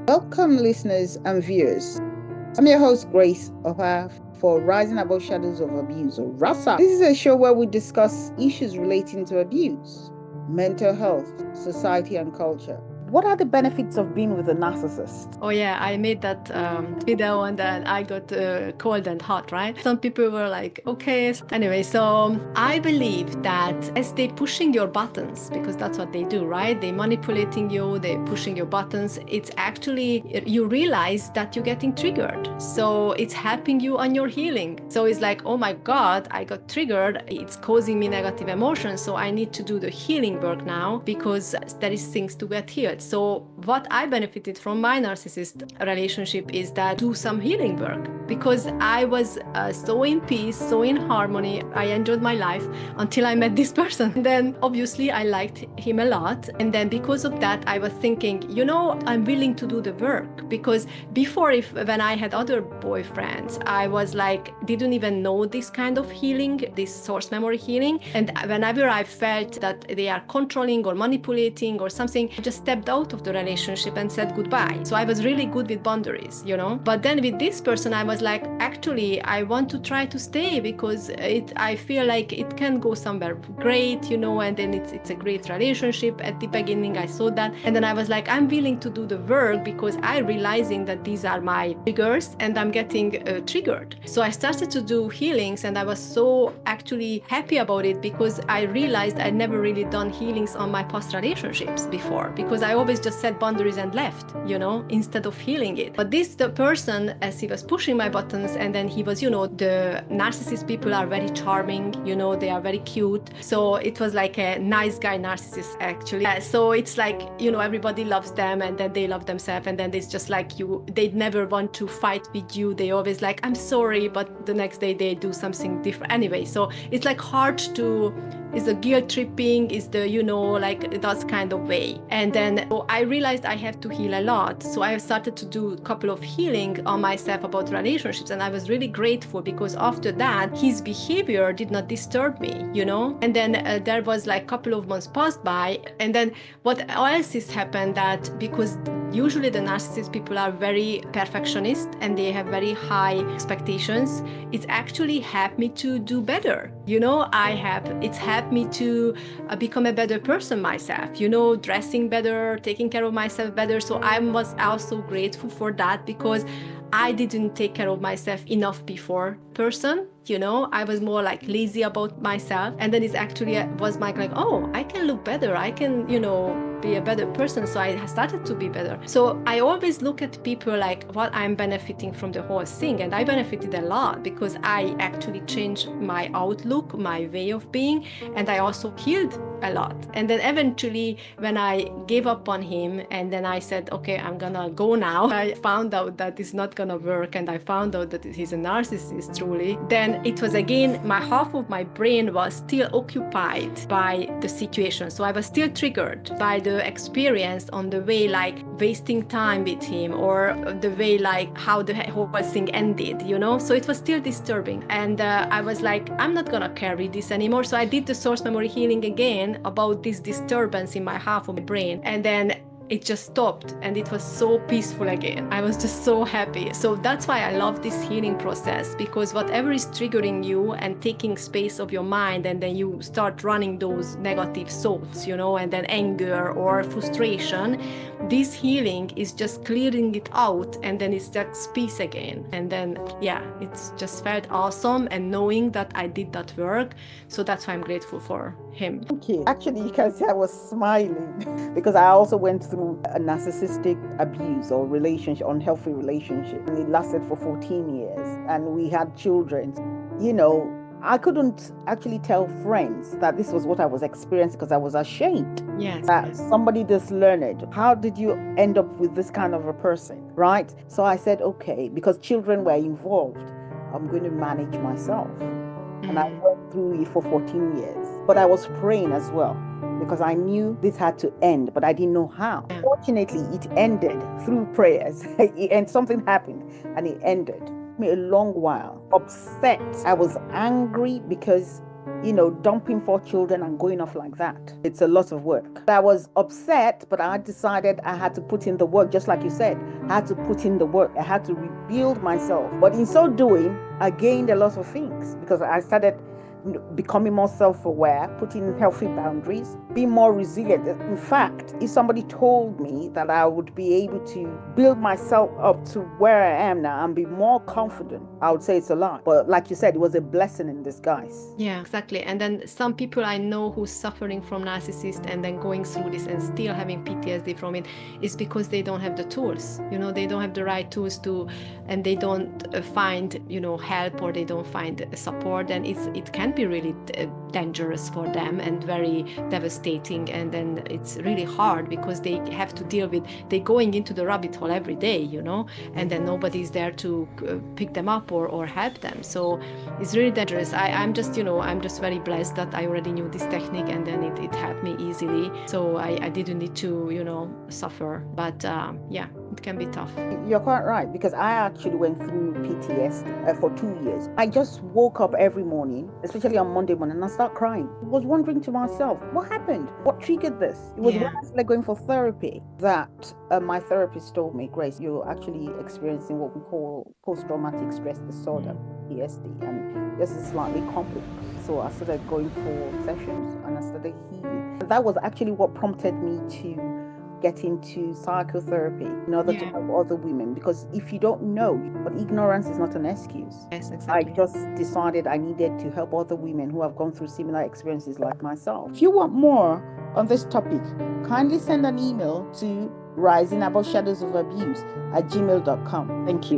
Welcome, listeners and viewers. I'm your host, Grace Oha, for Rising Above Shadows of Abuse, or RASA. This is a show where we discuss issues relating to abuse, mental health, society, and culture. What are the benefits of being with a narcissist? Oh yeah, I made that video and then I got cold and hot, right? Some people were like, okay. Anyway, so I believe that as they pushing your buttons, because that's what they do, right? They manipulating you, they pushing your buttons. It's actually, you realize that you're getting triggered. So it's helping you on your healing. So it's like, oh my God, I got triggered. It's causing me negative emotions. So I need to do the healing work now because there is things to get healed. So what I benefited from my narcissist relationship is that do some healing work because I was so in peace, so in harmony. I enjoyed my life until I met this person. And then obviously I liked him a lot. And then because of that, I was thinking, I'm willing to do the work because before when I had other boyfriends, I was like, didn't even know this kind of healing, this source memory healing. And whenever I felt that they are controlling or manipulating or something, I just stepped out of the relationship and said goodbye. So I was really good with boundaries, But then with this person, I was like, actually, I want to try to stay because I feel like it can go somewhere great, and then it's a great relationship. At the beginning, I saw that. And then I was like, I'm willing to do the work because I'm realizing that these are my triggers and I'm getting triggered. So I started to do healings and I was so actually happy about it because I realized I'd never really done healings on my past relationships before because I always just set boundaries and left, instead of healing it. But the person, as he was pushing my buttons, and then he was, the narcissist people are very charming, they are very cute. So it was like a nice guy narcissist, actually. So it's like, everybody loves them and then they love themselves. And then it's just like they never want to fight with you. They always like, I'm sorry, but the next day they do something different. Anyway, so it's like hard to, is the guilt tripping, is the, like that kind of way. And then so I realized I have to heal a lot. So I started to do a couple of healing on myself about relationships. And I was really grateful because after that, his behavior did not disturb me, And then there was like a couple of months passed by. And then what else is happened that because usually the narcissist people are very perfectionist and they have very high expectations, it's actually helped me to do better. It's helped me to become a better person myself, dressing better, taking care of myself better. So I was also grateful for that because I didn't take care of myself enough before person. I was more like lazy about myself. And then it's actually was like, oh, I can look better. I can, be a better person. So I started to be better. So I always look at people like what I'm benefiting from the whole thing. And I benefited a lot because I actually changed my outlook, my way of being. And I also healed a lot. And then eventually when I gave up on him and then I said, okay, I'm gonna go now. I found out that it's not gonna work. And I found out that he's a narcissist truly. Then it was again, my half of my brain was still occupied by the situation. So I was still triggered by the experience on the way like wasting time with him or the way like how the whole thing ended, So it was still disturbing. And I was like, I'm not gonna carry this anymore. So I did the source memory healing again about this disturbance in my half of my brain. And then it just stopped and it was so peaceful again. I was just so happy. So that's why I love this healing process because whatever is triggering you and taking space of your mind and then you start running those negative thoughts, and then anger or frustration, this healing is just clearing it out and then it's just peace again. And then, it's just felt awesome and knowing that I did that work. So that's why I'm grateful for him. Thank you. Actually, you can see I was smiling because I also went through a narcissistic abuse or unhealthy relationship. And it lasted for 14 years and we had children. I couldn't actually tell friends that this was what I was experiencing because I was ashamed. Yes. That somebody this learned. How did you end up with this kind of a person, right? So I said, okay, because children were involved, I'm going to manage myself. And I went through it for 14 years. But I was praying as well because I knew this had to end, but I didn't know how. Fortunately, it ended through prayers. And something happened and it ended. Me a long while, upset. I was angry because dumping 4 children and going off like that. It's a lot of work. I was upset, but I decided I had to put in the work, just like you said. I had to put in the work. I had to rebuild myself. But in so doing, I gained a lot of things because I started becoming more self-aware, putting healthy boundaries, being more resilient. In fact, if somebody told me that I would be able to build myself up to where I am now and be more confident, I would say it's a lie. But like you said, it was a blessing in disguise. Yeah, exactly. And then some people I know who's suffering from narcissist and then going through this and still having PTSD from it is because they don't have the tools. They don't have the right tools and they don't find, help, or they don't find support. And it can be really dangerous for them and very devastating. And then it's really hard because they have to deal with, they're going into the rabbit hole every day, and then nobody's there to pick them up or help them. So it's really dangerous. I'm just very blessed that I already knew this technique, and then it helped me easily. So I didn't need to, suffer. But yeah, it can be tough. You're quite right, because I actually went through PTSD for 2 years. I just woke up every morning, especially on Monday morning, and I start crying. I was wondering to myself, what happened? What triggered this? It was when I started going for therapy that my therapist told me, Grace, you're actually experiencing what we call post-traumatic stress disorder, PTSD, and this is slightly complex. So I started going for sessions and I started healing. That was actually what prompted me to get into psychotherapy in order to help other women, because if you don't know, but ignorance is not an excuse. Yes, exactly. I just decided I needed to help other women who have gone through similar experiences like myself. If you want more on this topic, kindly send an email to risingaboutshadowsofabuse@gmail.com. Thank you.